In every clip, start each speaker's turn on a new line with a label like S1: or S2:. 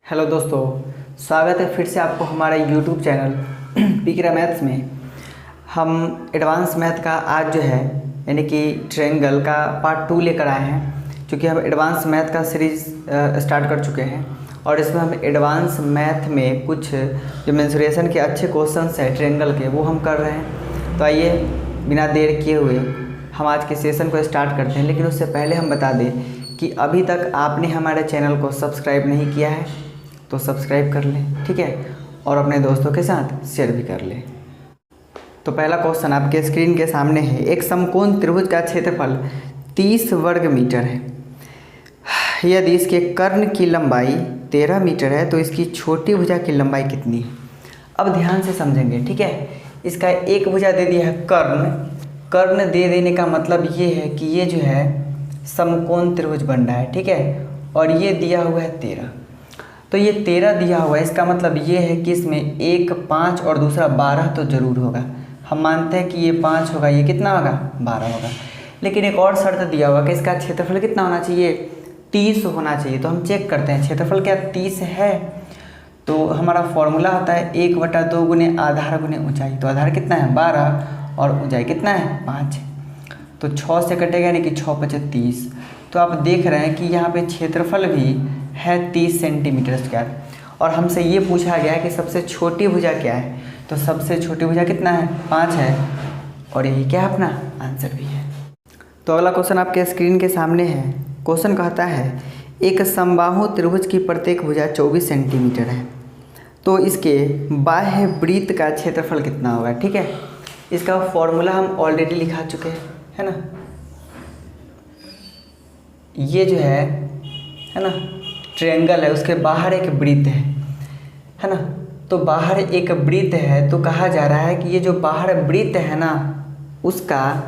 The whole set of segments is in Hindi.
S1: हेलो दोस्तों, स्वागत है फिर से आपको हमारा यूट्यूब चैनल पीकरा मैथ्स में। हम एडवांस मैथ का आज जो है यानी कि ट्रायंगल का पार्ट 2 लेकर आए हैं, क्योंकि हम एडवांस मैथ का सीरीज़ स्टार्ट कर चुके हैं और इसमें हम एडवांस मैथ में कुछ जो मेंसुरेशन के अच्छे क्वेश्चंस हैं ट्रायंगल के वो हम कर रहे हैं। तो आइए बिना देर किए हुए हम आज के सेशन को स्टार्ट करते हैं। लेकिन उससे पहले हम बता दें कि अभी तक आपने हमारे चैनल को सब्सक्राइब नहीं किया है तो सब्सक्राइब कर लें, ठीक है, और अपने दोस्तों के साथ शेयर भी कर लें। तो पहला क्वेश्चन आपके स्क्रीन के सामने है। एक समकोण त्रिभुज का क्षेत्रफल 30 वर्ग मीटर है। यदि इसके कर्ण की लंबाई 13 मीटर है तो इसकी छोटी भुजा की लंबाई कितनी है? अब ध्यान से समझेंगे, ठीक है। इसका एक भुजा दे दिया है कर्ण। कर्ण दे देने का मतलब ये है कि ये जो है समकोण त्रिभुज बन रहा है, ठीक है, और ये दिया हुआ है 13। तो ये 13 दिया हुआ है, इसका मतलब ये है कि इसमें एक 5 और दूसरा 12 तो ज़रूर होगा। हम मानते हैं कि ये 5 होगा, ये कितना होगा 12 होगा। लेकिन एक और शर्त दिया हुआ कि इसका क्षेत्रफल कितना होना चाहिए 30 होना चाहिए। तो हम चेक करते हैं क्षेत्रफल क्या 30 है। तो हमारा फॉर्मूला होता है 1/2 गुने आधार गुने ऊंचाई। तो आधार कितना है 12 और ऊंचाई कितना है 5। तो 6 से कटेगा यानी कि 6 × 5 = 30। तो आप देख रहे हैं कि यहाँ पे क्षेत्रफल भी है 30 सेंटीमीटर स्क्वायर। और हमसे ये पूछा गया है कि सबसे छोटी भुजा क्या है। तो सबसे छोटी भुजा कितना है 5 है, और यही क्या है अपना आंसर भी है। तो अगला क्वेश्चन आपके स्क्रीन के सामने है। क्वेश्चन कहता है एक समबाहु त्रिभुज की प्रत्येक भुजा 24 सेंटीमीटर है, तो इसके बाह्य वृत्त का क्षेत्रफल कितना होगा, ठीक है। इसका फॉर्मूला हम ऑलरेडी लिखा चुके हैं, है ना। ये जो है ना ट्रायंगल है, उसके बाहर एक वृत्त है ना। तो बाहर एक वृत्त है तो कहा जा रहा है कि ये जो बाहर वृत्त है ना उसका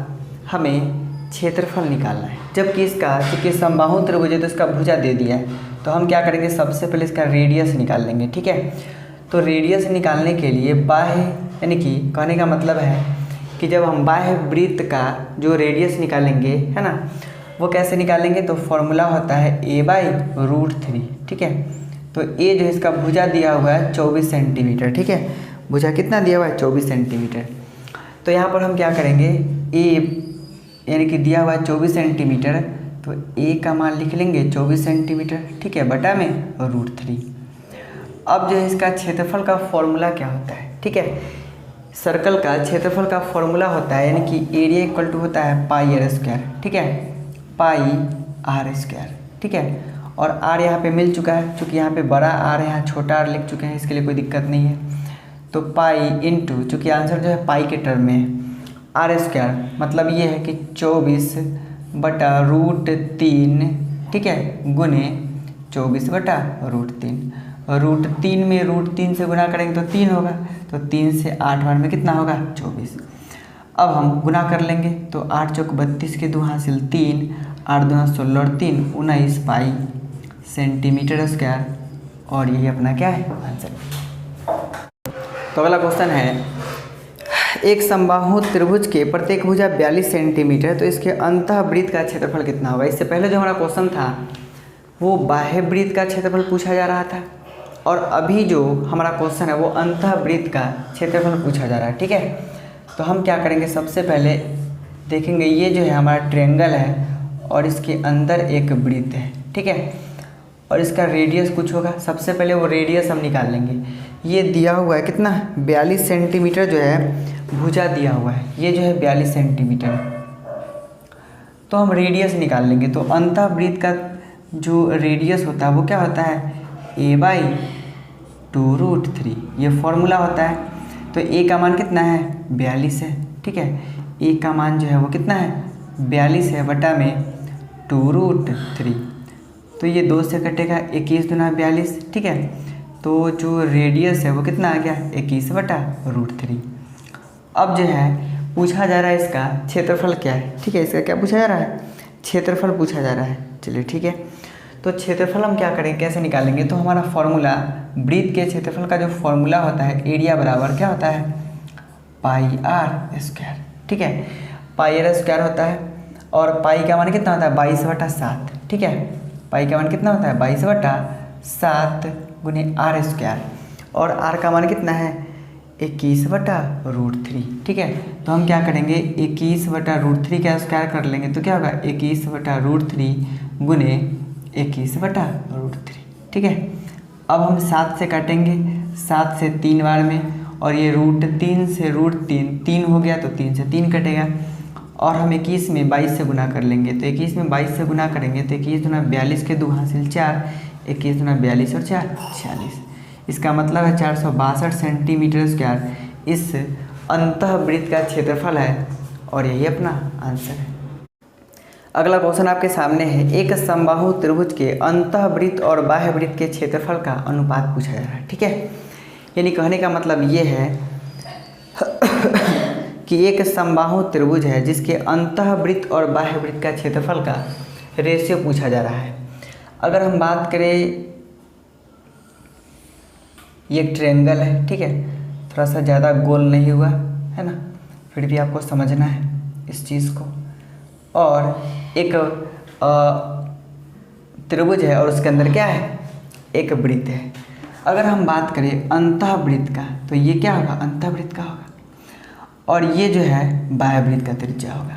S1: हमें क्षेत्रफल निकालना है। जबकि इसका चूँकि समबाहु त्रिभुज है तो इसका भुजा दे दिया है। तो हम क्या करेंगे, सबसे पहले इसका रेडियस निकाल लेंगे, ठीक है। तो रेडियस निकालने के लिए बाह्य यानी कि कहने का मतलब है कि जब हम बाह्य वृत्त का जो रेडियस निकालेंगे, है ना, वो कैसे निकालेंगे। तो फॉर्मूला होता है a/√3, ठीक है। तो a जो है इसका भुजा दिया हुआ है 24 सेंटीमीटर, ठीक है। भुजा कितना दिया हुआ है 24 सेंटीमीटर। तो यहाँ पर हम क्या करेंगे, a यानी कि दिया हुआ है 24 सेंटीमीटर, तो a का मान लिख लेंगे 24 सेंटीमीटर, ठीक है, बटा में √3। अब जो है इसका क्षेत्रफल का फॉर्मूला क्या होता है, ठीक है। सर्कल का क्षेत्रफल का फॉर्मूला होता है यानी कि एरिया इक्वल टू होता है πr², ठीक है, πr², ठीक है। और r यहाँ पे मिल चुका है, चूँकि यहाँ पे बड़ा r है, यहाँ छोटा r लिख चुके हैं, इसके लिए कोई दिक्कत नहीं है। तो पाई इंटू, चूँकि आंसर जो है पाई के टर्म में है, r², मतलब ये है कि 24/√3, ठीक है, गुने 24/√3। √3 में √3 से गुना करेंगे तो 3 होगा। तो 3 से 8 बार में कितना होगा 24। अब हम गुना कर लेंगे तो 8 × 4 = 32 के 2 हासिल 3, 8 × 2 = 16 और 3 = 19 पाई सेंटीमीटर स्क्वायर। और यही अपना क्या है आंसर। तो अगला क्वेश्चन है एक समबाहु त्रिभुज के प्रत्येक भुजा 42 सेंटीमीटर, तो इसके अंतःवृत्त का क्षेत्रफल कितना होगा। इससे पहले जो हमारा क्वेश्चन था वो बाह्य वृत्त का क्षेत्रफल पूछा जा रहा था, और अभी जो हमारा क्वेश्चन है वो अंतःवृत्त का क्षेत्रफल पूछा जा रहा है, ठीक है। तो हम क्या करेंगे, सबसे पहले देखेंगे ये जो है हमारा ट्रायंगल है और इसके अंदर एक वृत्त है, ठीक है, और इसका रेडियस कुछ होगा। सबसे पहले वो रेडियस हम निकाल लेंगे। ये दिया हुआ है कितना 42 सेंटीमीटर जो है भुजा दिया हुआ है, ये जो है 42 सेंटीमीटर। तो हम रेडियस निकाल लेंगे। तो अंतःवृत्त का जो रेडियस होता है वो क्या होता है a/2√3, ये फॉर्मूला होता है। तो a का मान कितना है 42 है, ठीक है। a का मान जो है वो कितना है 42 है, बटा में 2√3। तो ये 2 से कटेगा 21 × 2 = 42, ठीक है। तो जो रेडियस है वो कितना आ गया 21/√3। अब जो है पूछा जा रहा है इसका क्षेत्रफल क्या है, ठीक है। इसका क्या पूछा जा रहा है क्षेत्रफल पूछा जा रहा है। चलिए ठीक है, तो क्षेत्रफल हम क्या करेंगे कैसे निकालेंगे। तो हमारा फॉर्मूला वृत्त के क्षेत्रफल का जो फॉर्मूला होता है एरिया बराबर क्या होता है πr², ठीक है, πr² होता है। और पाई का मान कितना होता है 22/7, ठीक है। पाई का मान कितना होता है 22/7 गुने आर स्क्वायर, और आर का मान कितना है 21/√3। ठीक है, तो हम क्या करेंगे 21/√3 का स्क्वायर कर लेंगे तो क्या होगा 21/√3 गुने 21/√3। ठीक है, अब हम 7 से काटेंगे, 7 से 3 बार में, और ये √3 से √3 3 हो गया तो 3 से 3 कटेगा, और हम 21 में 22 से गुना कर लेंगे, तो 21 में 22 से गुना करेंगे तो 21 दूना 42 के 2 हासिल 4, 21 दूना 42 और 4 46। इसका मतलब है 462 सेंटीमीटर स्क्वायर इस अंतःवृत्त का क्षेत्रफल है, और यही अपना आंसर है। अगला क्वेश्चन आपके सामने है, एक समबाहु त्रिभुज के अंतःवृत्त और बाह्यवृत्त के क्षेत्रफल का अनुपात पूछा जा रहा है। ठीक है, यानी कहने का मतलब ये है कि एक समबाहु त्रिभुज है जिसके अंतःवृत्त और बाह्यवृत्त का क्षेत्रफल का रेशियो पूछा जा रहा है। अगर हम बात करें, ये एक ट्रायंगल है, ठीक है, थोड़ा सा ज़्यादा गोल नहीं हुआ है ना, फिर भी आपको समझना है इस चीज़ को, और एक त्रिभुज है और उसके अंदर क्या है एक वृत्त है। अगर हम बात करें अंतःवृत्त का तो ये क्या होगा अंतःवृत्त का होगा, और ये जो है बाह्यवृत्त का त्रिज्या होगा।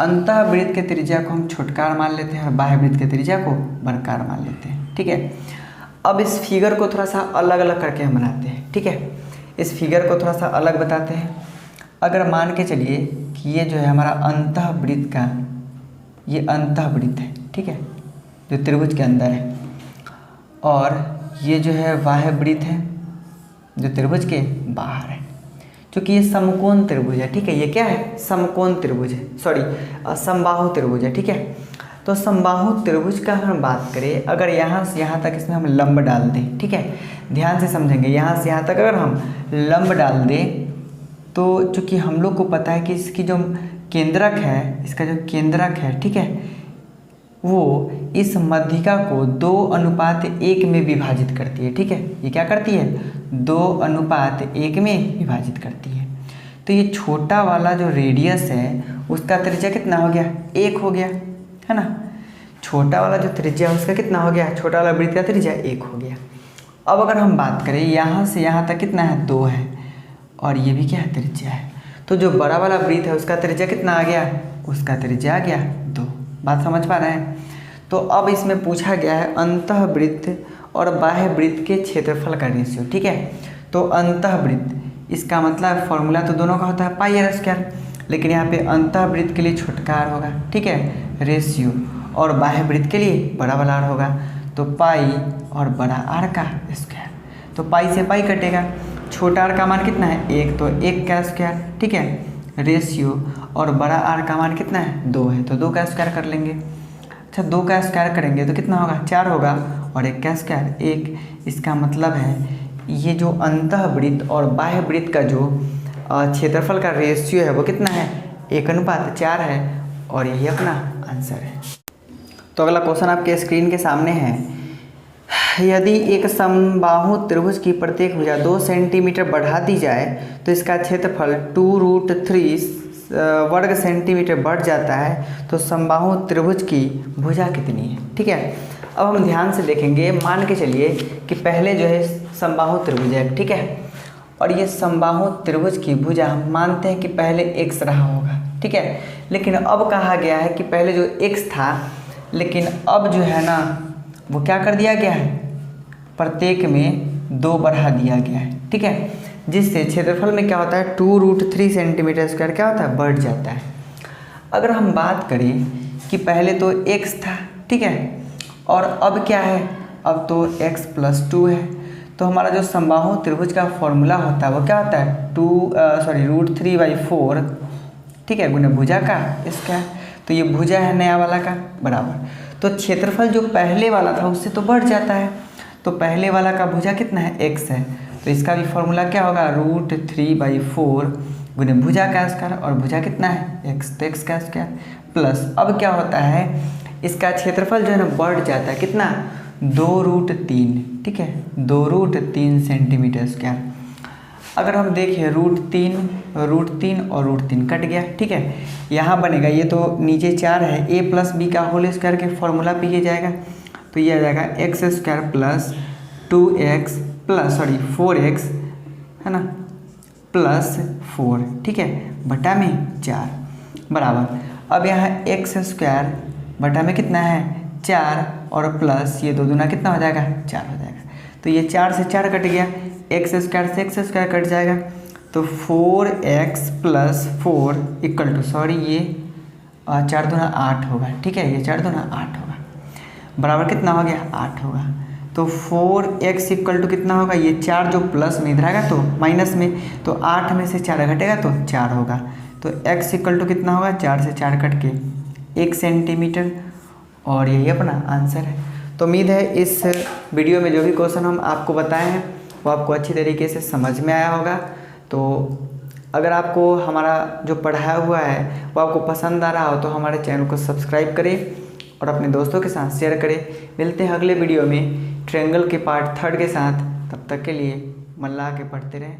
S1: अंतःवृत्त के त्रिज्या को हम छोटकार मान लेते हैं और बाह्यवृत्त के त्रिज्या को बड़कार मान लेते हैं। ठीक है, अब इस फिगर को थोड़ा सा अलग अलग करके हम बनाते हैं। ठीक है, इस फिगर को थोड़ा सा अलग बताते हैं। अगर मान के चलिए कि ये जो है हमारा अंतःवृत्त का, ये अंतःवृत्त है, ठीक है, जो त्रिभुज के अंदर है, और ये जो है बाह्यवृत्त है जो त्रिभुज के बाहर है। क्योंकि ये समकोण त्रिभुज है, ठीक है, ये क्या है समकोण त्रिभुज है, सॉरी समबाहु त्रिभुज है। ठीक है, तो समबाहु त्रिभुज का हम बात करें, अगर यहाँ से यहाँ तक इसमें हम लंब डाल दें, ठीक है, ध्यान से समझेंगे, यहाँ से यहाँ तक अगर हम लंब डाल दें तो चूँकि हम लोग को पता है कि इसकी जो केंद्रक है, इसका जो केंद्रक है, ठीक है, वो इस मध्यिका को 2:1 में विभाजित करती है। ठीक है, ये क्या करती है 2:1 में विभाजित करती है। तो ये छोटा वाला जो रेडियस है उसका त्रिज्या कितना हो गया 1 हो गया, है ना। छोटा वाला जो त्रिज्या है उसका कितना हो गया, छोटा वाला वृत्त का त्रिज्या 1 हो गया। अब अगर हम बात करें यहाँ से यहाँ तक कितना है 2 है, और ये भी क्या है त्रिज्या है, तो जो बड़ा वाला वृत्त है उसका त्रिज्या कितना आ गया, उसका त्रिज्या आ गया 2। बात समझ पा रहे हैं। तो अब इसमें पूछा गया है अंतःवृत्त और बाह्यवृत्त के क्षेत्रफल का रेशियो। ठीक है, तो अंतःवृत्त इसका मतलब फॉर्मूला तो दोनों का होता है पाई आर स्क्वायर, लेकिन यहाँ पे अंतःवृत्त के लिए छोटका आर होगा, ठीक है, रेशियो, और बाह्यवृत्त के लिए बड़ा वाला आर होगा, तो पाई और बड़ा आर का स्क्वायर। तो पाई से पाई कटेगा, छोटा आर का मान कितना है 1, तो 1 का स्क्वायर, ठीक है, रेशियो, और बड़ा आर का मान कितना है 2 है, तो 2 का स्क्वायर कर लेंगे। अच्छा, 2 का स्क्वायर करेंगे तो कितना होगा 4 होगा, और 1 का स्क्वायर 1। इसका मतलब है ये जो अंतःवृत्त और बाह्यवृत्त का जो क्षेत्रफल का रेशियो है वो कितना है 1:4 है, और यही अपना आंसर है। तो अगला क्वेश्चन आपके स्क्रीन के सामने है, यदि एक समबाहु त्रिभुज की प्रत्येक भुजा 2 सेंटीमीटर बढ़ा दी जाए तो इसका क्षेत्रफल 2√3 वर्ग सेंटीमीटर बढ़ जाता है, तो समबाहु त्रिभुज की भुजा कितनी है। ठीक है, अब हम ध्यान से देखेंगे, मान के चलिए कि पहले जो है समबाहु त्रिभुज है, ठीक है, और ये समबाहु त्रिभुज की भुजा हम मानते हैं कि पहले x रहा होगा, ठीक है, लेकिन अब कहा गया है कि पहले जो x था, लेकिन अब जो है ना वो क्या कर दिया गया है, प्रत्येक में 2 बढ़ा दिया गया है। ठीक है, जिससे क्षेत्रफल में क्या होता है 2√3 सेंटीमीटर स्क्वायर क्या होता है बढ़ जाता है। अगर हम बात करें कि पहले तो x था, ठीक है, और अब क्या है, अब तो x + 2 है, तो हमारा जो समबाहु त्रिभुज का फॉर्मूला होता है वो क्या होता है √3/4, ठीक है, गुने भुजा का स्क्वायर। तो ये भुजा है नया वाला का बराबर, तो क्षेत्रफल जो पहले वाला था उससे तो बढ़ जाता है, तो पहले वाला का भुजा कितना है x है, तो इसका भी फॉर्मूला क्या होगा √3/4 गुने भुजा का स्क्वायर, और भुजा कितना है x, तो x का स्क्वायर प्लस, अब क्या होता है इसका क्षेत्रफल जो है ना बढ़ जाता है कितना 2√3, ठीक है, 2√3 सेंटीमीटर स्क्वायर। अगर हम देखें √3 और √3 कट गया, ठीक है, यहाँ बनेगा, ये तो नीचे 4 है, a + b का होल स्क्वायर के फॉर्मूला पे ये जाएगा, तो ये आ जाएगा x² + 2x प्लस 4x है ना प्लस 4, ठीक है, बटा में 4 बराबर। अब यहाँ एक्स स्क्वायर बटा में कितना है 4 और प्लस ये 2 दूना कितना हो जाएगा 4 हो जाएगा। तो ये 4 से 4 कट गया, एक्स स्क्वायर से एक्स स्क्वायर कट जाएगा, तो 4x प्लस 4 इक्वल टू ये 4 दूना 8 होगा, ठीक है, ये 4 दूना 8 होगा बराबर कितना हो गया 8 होगा। तो 4x इक्वल टू कितना होगा, ये 4 जो प्लस में इधर आएगा तो माइनस में, तो 8 में से 4 घटेगा तो 4 होगा। तो x इक्वल टू कितना होगा 4 से 4 कट के 1 सेंटीमीटर, और यही अपना आंसर है। तो उम्मीद है इस वीडियो में जो भी क्वेश्चन हम आपको बताए हैं वो आपको अच्छी तरीके से समझ में आया होगा। तो अगर आपको हमारा जो पढ़ाया हुआ है वो आपको पसंद आ रहा हो तो हमारे चैनल को सब्सक्राइब करें और अपने दोस्तों के साथ शेयर करें। मिलते हैं अगले वीडियो में ट्रायंगल के पार्ट 3 के साथ, तब तक के लिए मन लगा के पढ़ते रहें।